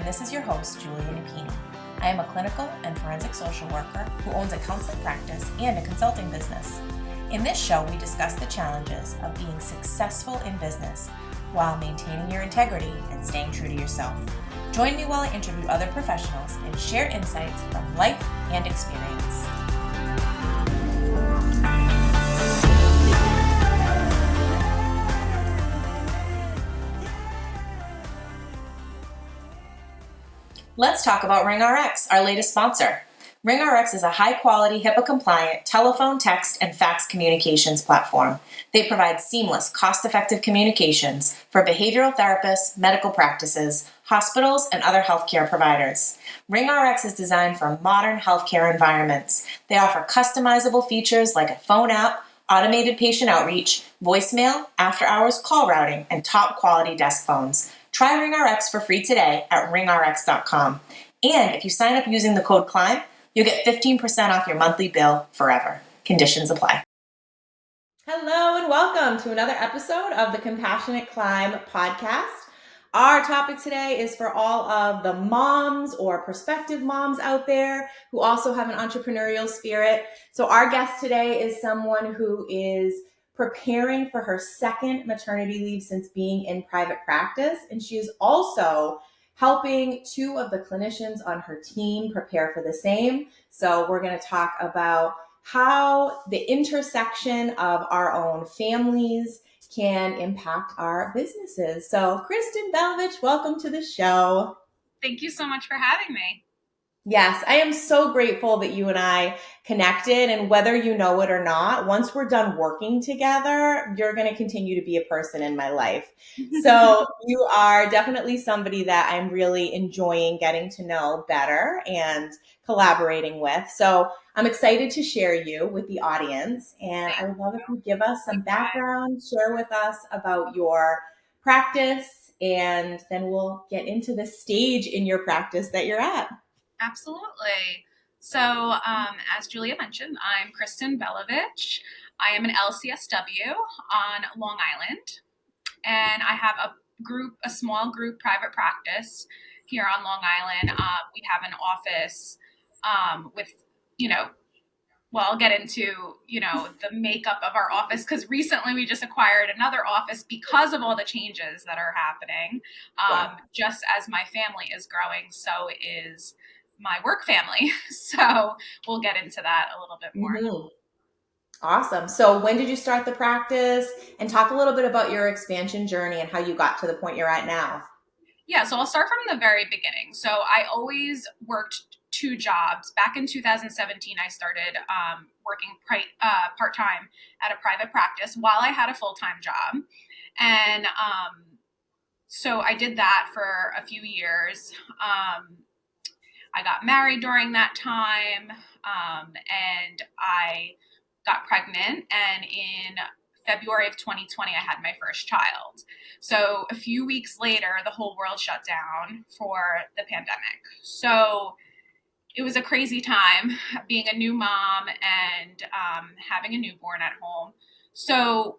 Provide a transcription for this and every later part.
this is your host, Julia Napini. I am a clinical and forensic social worker who owns a counseling practice and a consulting business. In this show, we discuss the challenges of being successful in business while maintaining your integrity and staying true to yourself. Join me while I interview other professionals and share insights from life and experience. Let's talk about RingRx, our latest sponsor. RingRx is a high-quality, HIPAA-compliant telephone, text, and fax communications platform. They provide seamless, cost-effective communications for behavioral therapists, medical practices, hospitals, and other healthcare providers. RingRx is designed for modern healthcare environments. They offer customizable features like a phone app, automated patient outreach, voicemail, after-hours call routing, and top-quality desk phones. Try RingRx for free today at ringrx.com. And if you sign up using the code CLIMB, you'll get 15% off your monthly bill forever. Conditions apply. Hello and welcome to another episode of the Compassionate Climb podcast. Our topic today is for all of the moms or prospective moms out there who also have an entrepreneurial spirit. So our guest today is someone who is preparing for her second maternity leave since being in private practice. And she is also helping two of the clinicians on her team prepare for the same. So we're going to talk about how the intersection of our own families can impact our businesses. So Kristen Belevich, welcome to the show. Thank you so much for having me. Yes, I am so grateful that you and I connected, and whether you know it or not, once we're done working together, you're going to continue to be a person in my life. So you are definitely somebody that I'm really enjoying getting to know better and collaborating with. So I'm excited to share you with the audience, and I would love if you give us some background, share with us about your practice, and then we'll get into the stage in your practice that you're at. Absolutely. So as Julia mentioned, I'm Kristen Belevich. I am an LCSW on Long Island, and I have a small group private practice here on Long Island. We have an office with, I'll get into, the makeup of our office, because recently we just acquired another office because of all the changes that are happening. Just as my family is growing, so is my work family. So we'll get into that a little bit more. Mm-hmm. Awesome. So when did you start the practice, and talk a little bit about your expansion journey and how you got to the point you're at now? Yeah, so I'll start from the very beginning. So I always worked two jobs. Back in 2017, I started working part-time at a private practice while I had a full-time job. And so I did that for a few years. I got married during that time, and I got pregnant. And in February of 2020, I had my first child. So a few weeks later, the whole world shut down for the pandemic. So it was a crazy time being a new mom and having a newborn at home. So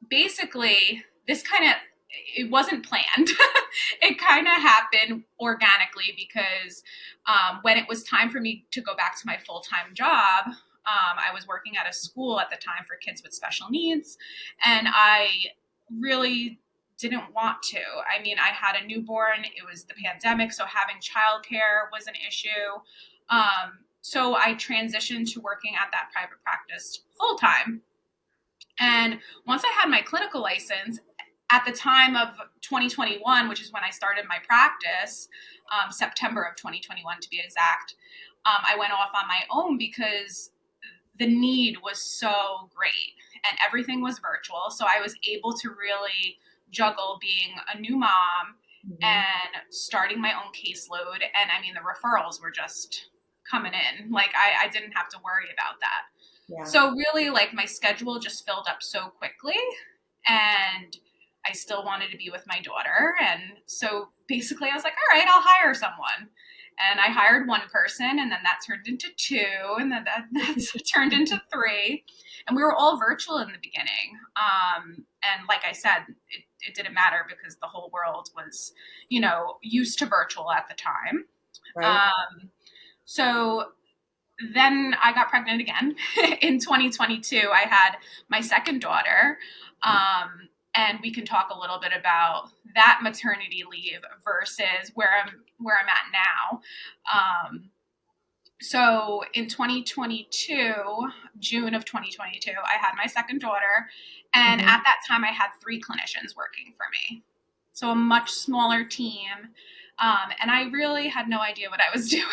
basically, it wasn't planned. It kind of happened organically because when it was time for me to go back to my full-time job, I was working at a school at the time for kids with special needs, and I really didn't want to. I mean, I had a newborn. It was the pandemic, so having childcare was an issue. So I transitioned to working at that private practice full-time. And once I had my clinical license, at the time of 2021, which is when I started my practice, September of 2021 to be exact, I went off on my own because the need was so great and everything was virtual. So I was able to really juggle being a new mom and starting my own caseload. And I mean, the referrals were just coming in. Like I didn't have to worry about that. Yeah. So really, like, my schedule just filled up so quickly, and I still wanted to be with my daughter. And so basically I was like, all right, I'll hire someone. And I hired one person, and then that turned into two, and then that turned into three. And we were all virtual in the beginning. And like I said, it didn't matter because the whole world was, used to virtual at the time. Right. So then I got pregnant again in 2022. I had my second daughter. And we can talk a little bit about that maternity leave versus where I'm at now. So in 2022, June of 2022, I had my second daughter. And at that time, I had 3 clinicians working for me. So a much smaller team. And I really had no idea what I was doing.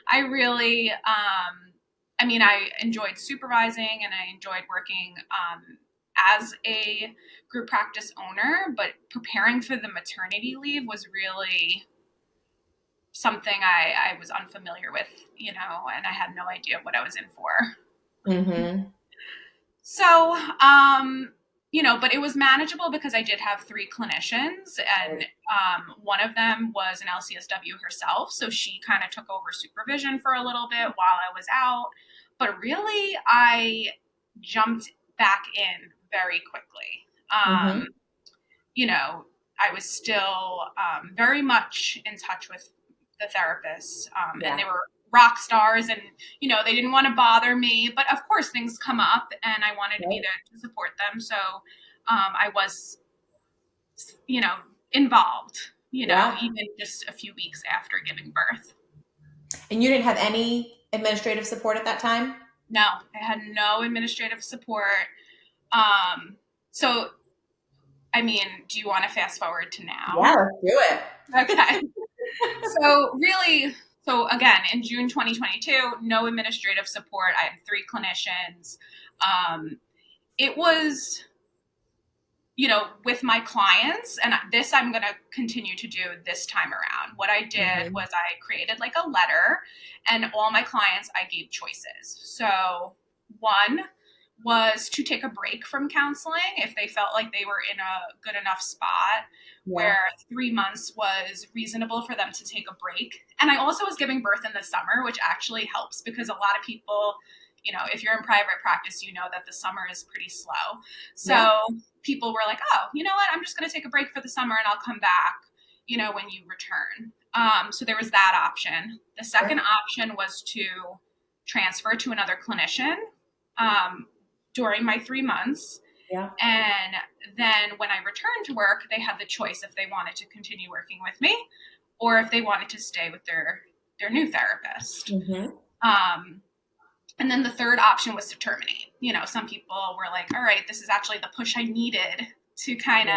I really, I enjoyed supervising and I enjoyed working as a group practice owner, but preparing for the maternity leave was really something I was unfamiliar with, and I had no idea what I was in for. Mm-hmm. So, but it was manageable because I did have 3 clinicians, and one of them was an LCSW herself. So she kind of took over supervision for a little bit while I was out. But really, I jumped back in very quickly. I was still very much in touch with the therapists, and they were rock stars, and they didn't want to bother me, but of course things come up and I wanted to be there to support them. So I was involved, even just a few weeks after giving birth. And you didn't have any administrative support at that time? No, I had no administrative support. So do you want to fast forward to now? Yeah, let's do it. Okay. So again, in June 2022, no administrative support. I had 3 clinicians. It was, with my clients, and this I'm going to continue to do this time around. What I did was I created like a letter, and all my clients, I gave choices. So one was to take a break from counseling if they felt like they were in a good enough spot where 3 months was reasonable for them to take a break. And I also was giving birth in the summer, which actually helps because a lot of people, if you're in private practice, that the summer is pretty slow. So people were like, oh, you know what? I'm just going to take a break for the summer and I'll come back, when you return. So there was that option. The second option was to transfer to another clinician during my 3 months. Yeah. And then when I returned to work, they had the choice if they wanted to continue working with me or if they wanted to stay with their new therapist. And then the third option was to terminate. Some people were like, all right, this is actually the push I needed to kind of,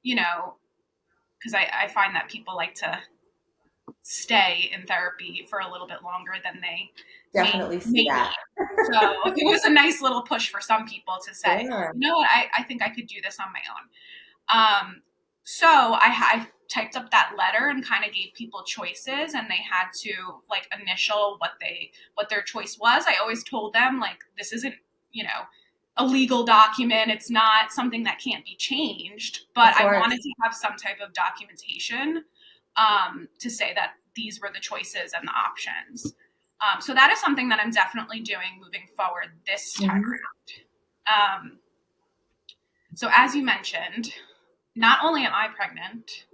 because I find that people like to stay in therapy for a little bit longer than they definitely see that. So it was a nice little push for some people to say, you know what, I think I could do this on my own. So I typed up that letter and kind of gave people choices, and they had to like initial what their choice was. I always told them like, this isn't, a legal document. It's not something that can't be changed, but I wanted to have some type of documentation to say that these were the choices and the options. So that is something that I'm definitely doing moving forward this time around. So as you mentioned, not only am I pregnant,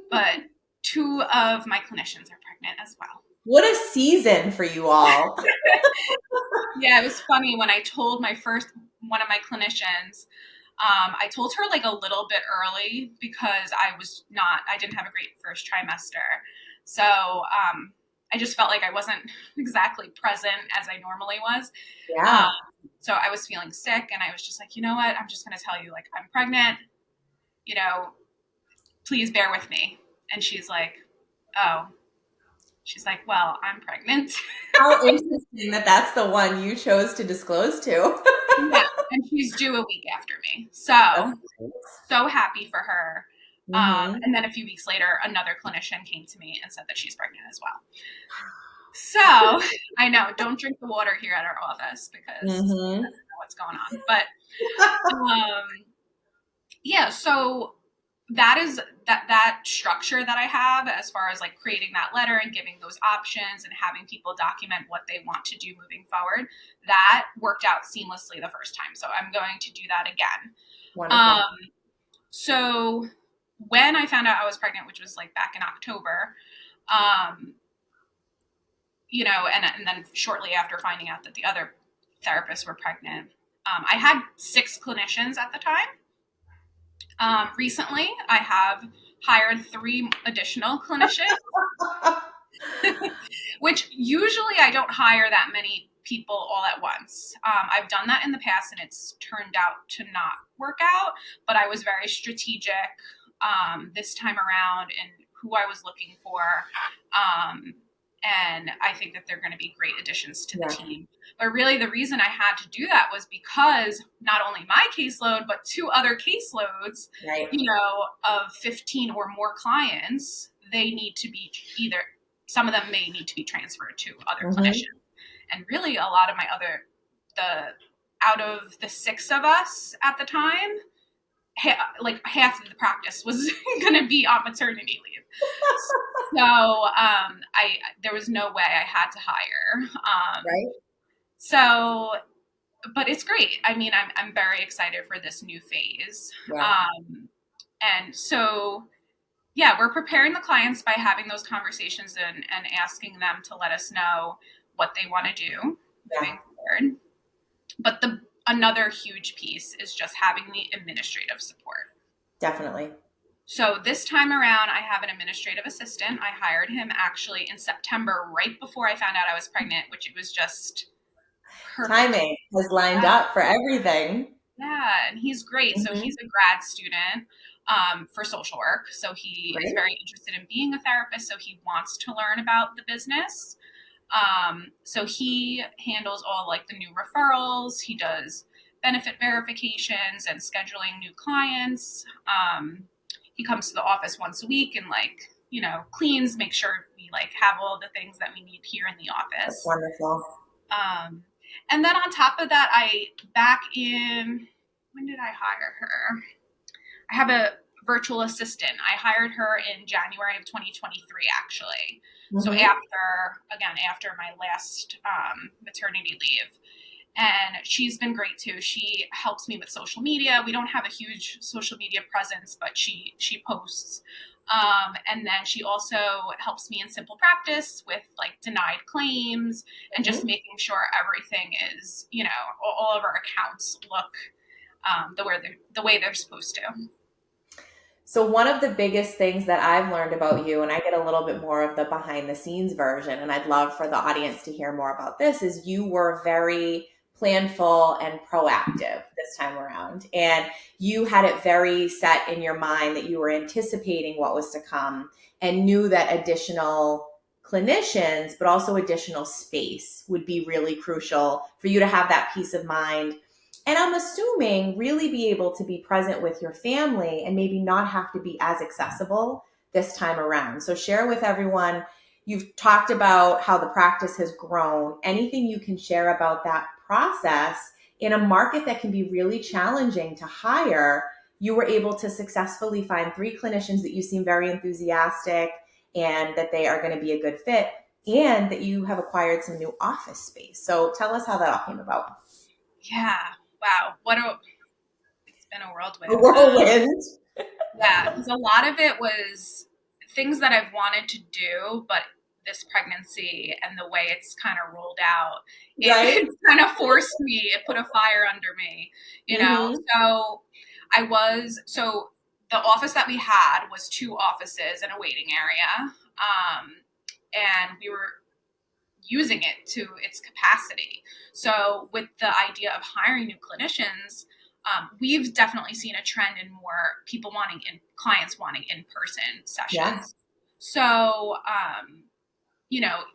but 2 of my clinicians are pregnant as well. What a season for you all. Yeah, it was funny when I told one of my clinicians, I told her like a little bit early because I didn't have a great first trimester. So I just felt like I wasn't exactly present as I normally was. Yeah. So I was feeling sick and I was just like, you know what? I'm just going to tell you, like, I'm pregnant, please bear with me. And she's like, oh. She's like, well, I'm pregnant. How interesting that that's the one you chose to disclose to. Yeah, and she's due a week after me. So happy for her. And then a few weeks later, another clinician came to me and said that she's pregnant as well. So I know, don't drink the water here at our office because I don't know what's going on. But so that is that structure that I have as far as like creating that letter and giving those options and having people document what they want to do moving forward. That worked out seamlessly the first time. So I'm going to do that again. So when I found out I was pregnant, which was like back in October, um, and then shortly after finding out that the other therapists were pregnant, I had 6 clinicians at the time. Recently, I have hired 3 additional clinicians, which usually I don't hire that many people all at once. I've done that in the past and it's turned out to not work out, but I was very strategic this time around in who I was looking for. And I think that they're going to be great additions to the team. But really, the reason I had to do that was because not only my caseload, but 2 other caseloads, of 15 or more clients, they need to be some of them may need to be transferred to other clinicians. And really, a lot of out of the 6 of us at the time, half of the practice was going to be on maternity leave. So there was no way I had to hire. So, but it's great. I mean, I'm very excited for this new phase. And so, yeah, we're preparing the clients by having those conversations and asking them to let us know what they want to do moving forward. But another huge piece is just having the administrative support. Definitely. So this time around, I have an administrative assistant. I hired him actually in September, right before I found out I was pregnant, which it was just perfect. Timing was lined up for everything. Yeah, and he's great. So he's a grad student for social work. So he is very interested in being a therapist. So he wants to learn about the business. So he handles all like the new referrals. He does benefit verifications and scheduling new clients. He comes to the office once a week and cleans, make sure we have all the things that we need here in the office. That's wonderful. And then on top of that, when did I hire her? I have a virtual assistant. I hired her in January of 2023, actually. So after my last maternity leave. And she's been great too. She helps me with social media. We don't have a huge social media presence, but she posts. And then she also helps me in simple practice with denied claims and just making sure everything is, all of our accounts look the way they're supposed to. So one of the biggest things that I've learned about you, and I get a little bit more of the behind the scenes version, and I'd love for the audience to hear more about this, is you were very planful and proactive this time around. And you had it very set in your mind that you were anticipating what was to come and knew that additional clinicians, but also additional space would be really crucial for you to have that peace of mind. And I'm assuming really be able to be present with your family and maybe not have to be as accessible this time around. So share with everyone, you've talked about how the practice has grown. Anything you can share about that process in a market that can be really challenging to hire? You were able to successfully find 3 clinicians that you seem very enthusiastic and that they are going to be a good fit, and that you have acquired some new office space. So tell us how that all came about. Yeah. Wow. It's been a whirlwind. A whirlwind. Yeah. Because a lot of it was things that I've wanted to do, but this pregnancy and the way it's kind of rolled out, it kind of forced me, it put a fire under me, So the office that we had was 2 offices and a waiting area. And we were using it to its capacity. So with the idea of hiring new clinicians, we've definitely seen a trend in more people clients wanting in-person sessions. Yeah. So,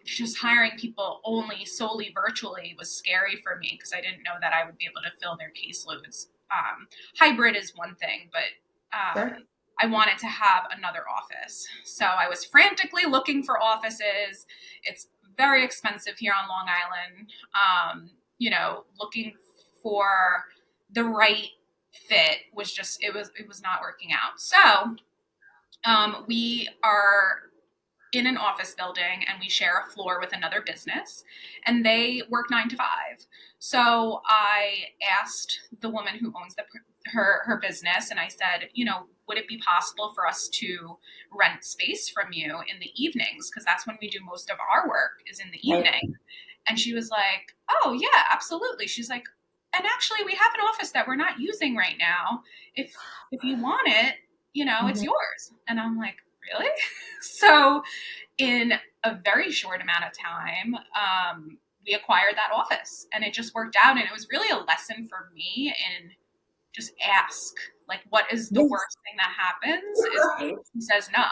just hiring people solely virtually was scary for me because I didn't know that I would be able to fill their caseloads. Hybrid is one thing, but I wanted to have another office. So I was frantically looking for offices. It's very expensive here on Long Island. Looking for the right fit was just, it was not working out. So we are in an office building and we share a floor with another business and they work 9 to 5. So I asked the woman who owns the her business, and I said, would it be possible for us to rent space from you in the evenings? Because that's when we do most of our work, is in the Right. evening. And she was like, oh yeah, absolutely. She's like, and actually we have an office that we're not using right now. If you want it, it's Mhm. yours. And I'm like, really? So in a very short amount of time, we acquired that office, and it just worked out. And it was really a lesson for me in just ask, like, what is the Yes. worst thing that happens is the Right. person says no,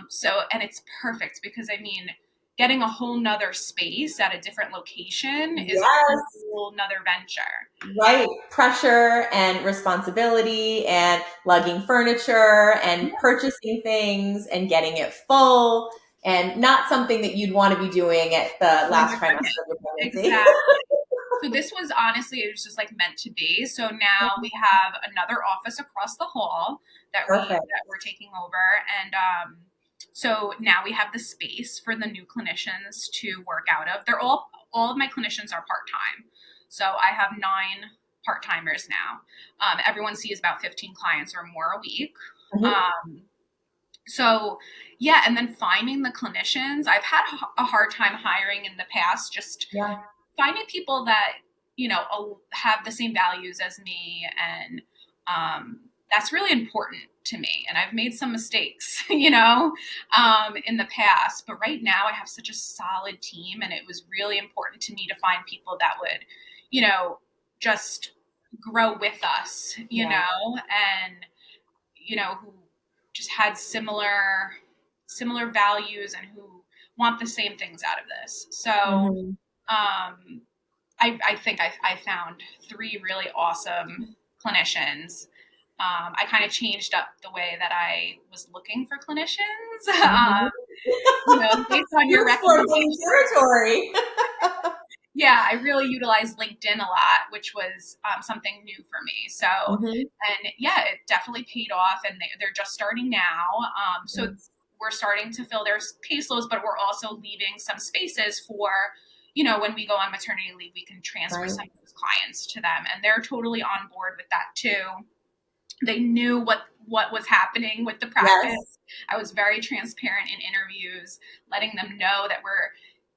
So, and it's perfect because getting a whole nother space at a different location is a Yes. whole nother venture. Right. Pressure and responsibility and lugging furniture and purchasing things and getting it full and not something that you'd want to be doing at the Oh last my trimester goodness. of your pregnancy. Exactly. So this was honestly, it was just like meant to be. So now we have another office across the hall Perfect. that we're taking over, and so now we have the space for the new clinicians to work out of. They're all of my clinicians are part time, so I have 9 part timers now. Everyone sees about 15 clients or more a week. Mhm. Um, so yeah, and then finding the clinicians, I've had a hard time hiring in the past, just Yeah. finding people that have the same values as me, and that's really important to me. And I've made some mistakes in the past, but right now I have such a solid team, and it was really important to me to find people that would just grow with us, Yeah. and who just had similar values, and who want the same things out of this. So Mhm. um, I think I found 3 really awesome clinicians. I kind of changed up the way that I was looking for clinicians, Mhm. based on You your explored new recommendation. territory. Yeah, I really utilized LinkedIn a lot, which was something new for me. So, Mhm. and yeah, it definitely paid off, and they're just starting now. So Yes. we're starting to fill their caseloads, but we're also leaving some spaces for, when we go on maternity leave, we can transfer Right. some of those clients to them, and they're totally on board with that too. They knew what was happening with the Yes. practice. I was very transparent in interviews, letting them know that we're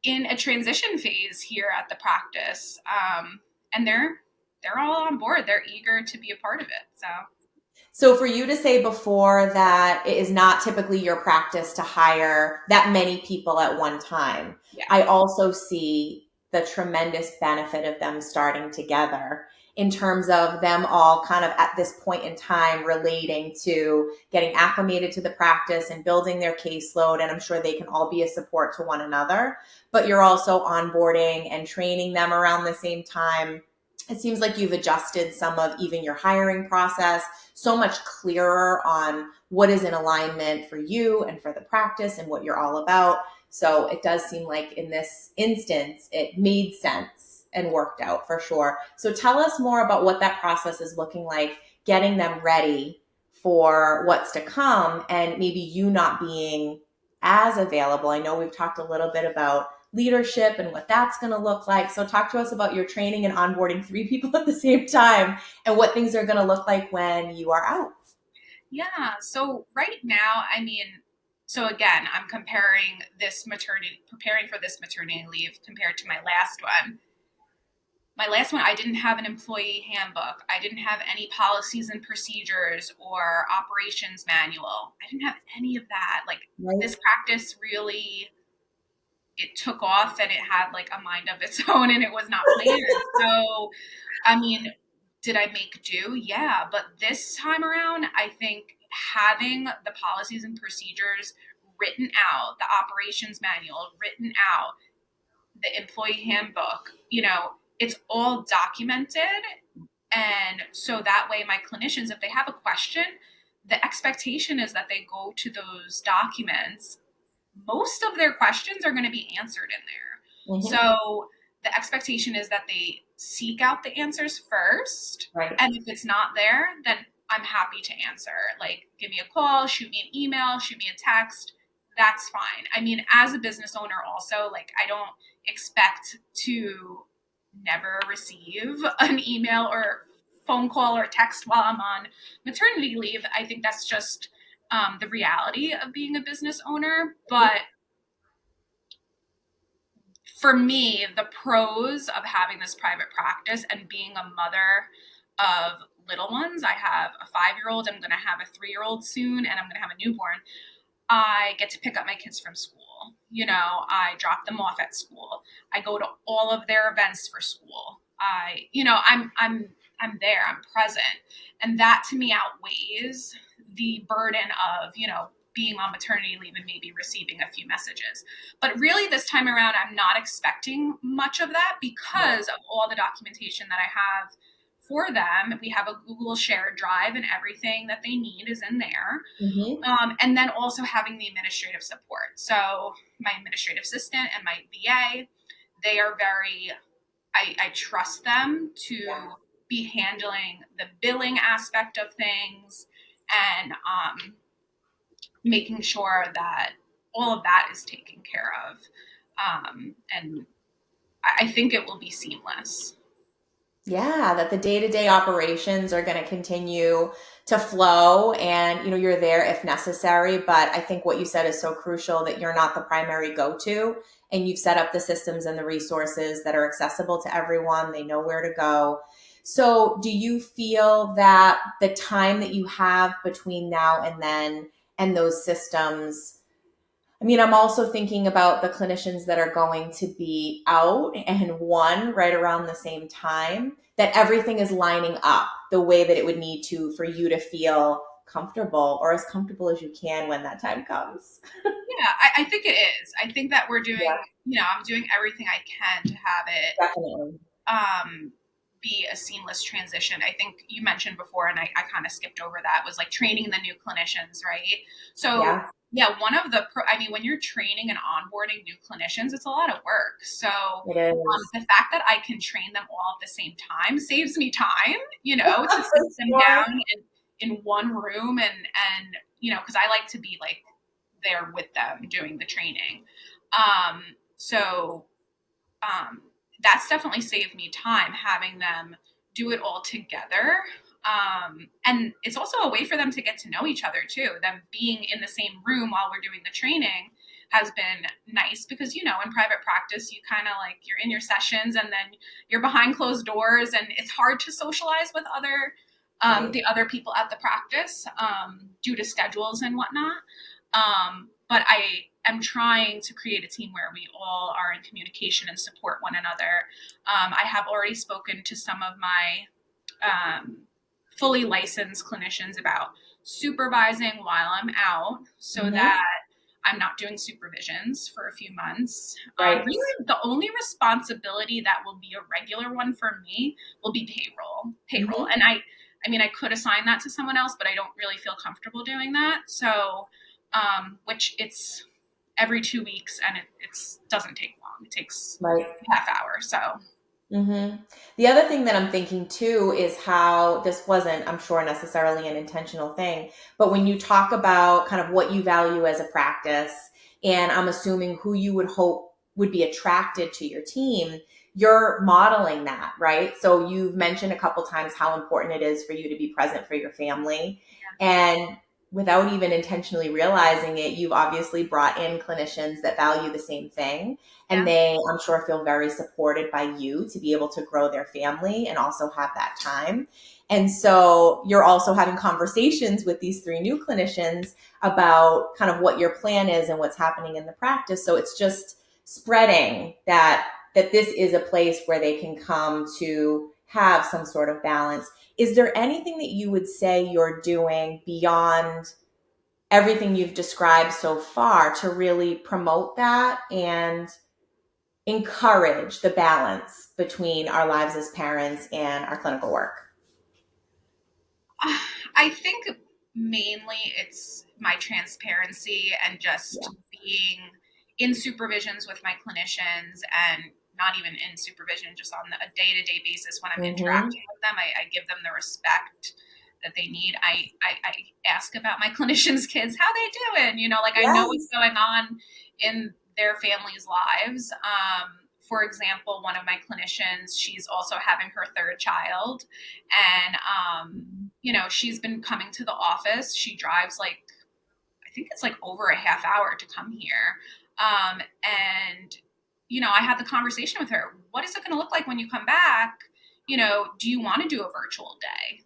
in a transition phase here at the practice, and they're all on board. They're eager to be a part of it. So So for you to say before that it is not typically your practice to hire that many people at one time, yeah, I also see the tremendous benefit of them starting together in terms of them all kind of at this point in time relating to getting acclimated to the practice and building their caseload. And I'm sure they can all be a support to one another, but you're also onboarding and training them around the same time. It seems like you've adjusted some of even your hiring process so much clearer on what is in alignment for you and for the practice and what you're all about. So it does seem like in this instance, it made sense and worked out for sure. So tell us more about what that process is looking like, getting them ready for what's to come, and maybe you not being as available. I know we've talked a little bit about leadership and what that's going to look like. So talk to us about your training and onboarding 3 people at the same time and what things are going to look like when you are out. yeah. So right now, so again, I'm preparing for this maternity leave compared to my last one. My last one, I didn't have an employee handbook. I didn't have any policies and procedures or operations manual. I didn't have any of that. Like, Right. this practice really, it took off, and it had like a mind of its own, and it was not planned. So, I mean, did I make do? Yeah. But this time around, I think having the policies and procedures written out, the operations manual written out, the employee handbook, it's all documented. And so that way, my clinicians, if they have a question, the expectation is that they go to those documents. Most of their questions are going to be answered in there. Mm-hmm. So the expectation is that they seek out the answers first. Right. And if it's not there, then I'm happy to answer. Like, give me a call, shoot me an email, shoot me a text. That's fine. As a business owner, also, like, I don't expect to never receive an email or phone call or text while I'm on maternity leave. I think that's just the reality of being a business owner. But for me, the pros of having this private practice and being a mother of little ones, I have a 5-year-old, I'm going to have a 3-year-old soon, and I'm going to have a newborn. I get to pick up my kids from school. You know, I drop them off at school. I go to all of their events for school. I'm there, I'm present. And that to me outweighs the burden of, being on maternity leave and maybe receiving a few messages. But really this time around, I'm not expecting much of that because of all the documentation that I have for them. We have a Google shared drive and everything that they need is in there. Mm-hmm. And then also having the administrative support. So my administrative assistant and my VA, they are I trust them to be handling the billing aspect of things and making sure that all of that is taken care of. And I think it will be seamless. Yeah, that the day-to-day operations are going to continue to flow and you're there if necessary, but I think what you said is so crucial that you're not the primary go-to and you've set up the systems and the resources that are accessible to everyone. They know where to go. So, do you feel that the time that you have between now and then and those systems, I mean, I'm also thinking about the clinicians that are going to be out and one right around the same time, that everything is lining up the way that it would need to for you to feel comfortable or as comfortable as you can when that time comes. Yeah, I think it is. I think that we're doing, Yeah, I'm doing everything I can to have it definitely. be a seamless transition. I think you mentioned before, and I kind of skipped over that, was like training the new clinicians, right? So Yeah, yeah, when you're training and onboarding new clinicians, it's a lot of work. So it is. the fact that I can train them all at the same time saves me time, to For sit them sure. down in one room and because I like to be like there with them doing the training. Um, so um, that's definitely saved me time having them do it all together. And it's also a way for them to get to know each other too. Them being in the same room while we're doing the training has been nice because, in private practice, you kind of like you're in your sessions and then you're behind closed doors and it's hard to socialize with Right. the other people at the practice due to schedules and whatnot. But I am trying to create a team where we all are in communication and support one another. I have already spoken to some of my fully licensed clinicians about supervising while I'm out so Mm-hmm. that I'm not doing supervisions for a few months. Right. Really, the only responsibility that will be a regular one for me will be payroll. Mm-hmm. And I could assign that to someone else, but I don't really feel comfortable doing that. So, which it's every 2 weeks and it doesn't take long. It takes Right. a half hour. So Mm-hmm. The other thing that I'm thinking too is how this wasn't, I'm sure, necessarily an intentional thing, but when you talk about kind of what you value as a practice, and I'm assuming who you would hope would be attracted to your team, you're modeling that, right? So you've mentioned a couple times how important it is for you to be present for your family. And without even intentionally realizing it, you've obviously brought in clinicians that value the same thing and yeah. they, I'm sure, feel very supported by you to be able to grow their family and also have that time. And so you're also having conversations with these 3 new clinicians about kind of what your plan is and what's happening in the practice. So it's just spreading that this is a place where they can come to have some sort of balance. Is there anything that you would say you're doing beyond everything you've described so far to really promote that and encourage the balance between our lives as parents and our clinical work? I think mainly it's my transparency and Yeah. just being in supervisions with my clinicians and not even in supervision, just on a day-to-day basis when I'm Mm-hmm. interacting with them. I give them the respect that they need. I ask about my clinicians' kids, how they doing? I know what's Yes. going on in their families' lives for example, one of my clinicians, she's also having her third child, and she's been coming to the office. She drives I think it's over a half hour to come here. And I had the conversation with her. What is it going to look like when you come back? Do you want to do a virtual day?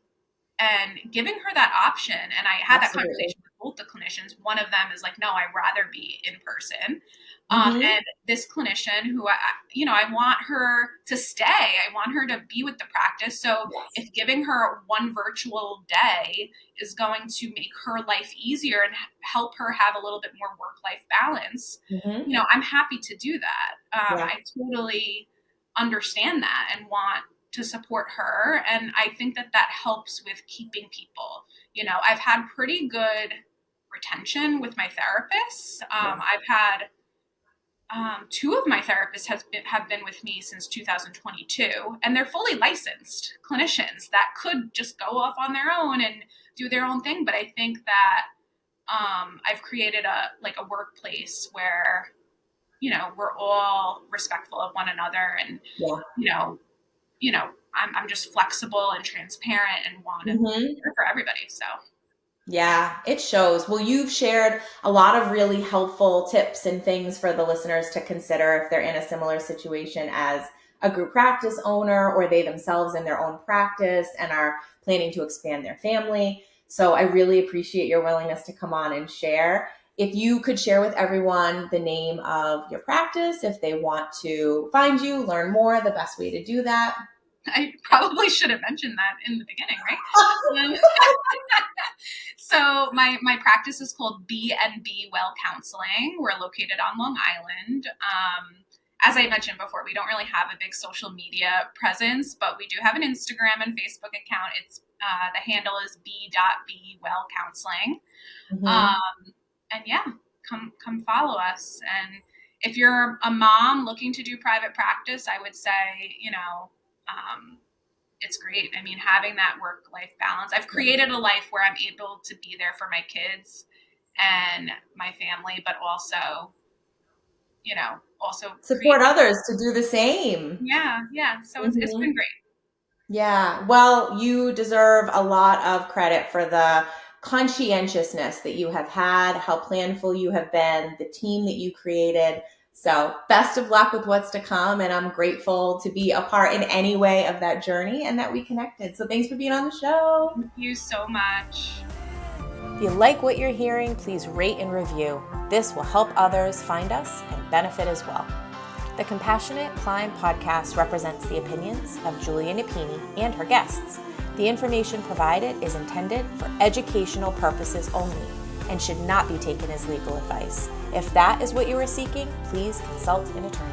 And giving her that option. And I had that conversation with both the clinicians. One of them is like, no, I'd rather be in person. And this clinician who I want her to stay. I want her to be with the practice. So if giving her one virtual day is going to make her life easier and help her have a little bit more work-life balance, I'm happy to do that. I totally understand that and want to support her. And I think that helps with keeping people. I've had pretty good retention with my therapists. I've had two of my therapists have been with me since 2022, and they're fully licensed clinicians that could just go off on their own and do their own thing. But I think that I've created a workplace where we're all respectful of one another, and I'm just flexible and transparent and want to be there for everybody. So. Yeah, it shows. Well, you've shared a lot of really helpful tips and things for the listeners to consider if they're in a similar situation as a group practice owner, or they themselves in their own practice and are planning to expand their family. So I really appreciate your willingness to come on and share. If you could share with everyone the name of your practice, if they want to find you, learn more, the best way to do that. I probably should have mentioned that in the beginning, right? So my practice is called B&B Well Counseling. We're located on Long Island. As I mentioned before, we don't really have a big social media presence, but we do have an Instagram and Facebook account. It's the handle is b.b well counseling. And yeah, come follow us. And if you're a mom looking to do private practice, I would say, it's great. I mean, having that work-life balance. I've created a life where I'm able to be there for my kids and my family, but also, support others to do the same. Yeah. So it's been great. Yeah. Well, you deserve a lot of credit for the conscientiousness that you have had, how planful you have been, the team that you created. So best of luck with what's to come. And I'm grateful to be a part in any way of that journey and that we connected. So thanks for being on the show. Thank you so much. If you like what you're hearing, please rate and review. This will help others find us and benefit as well. The Compassionate Climb podcast represents the opinions of Julia Napini and her guests. The information provided is intended for educational purposes only and should not be taken as legal advice. If that is what you are seeking, please consult an attorney.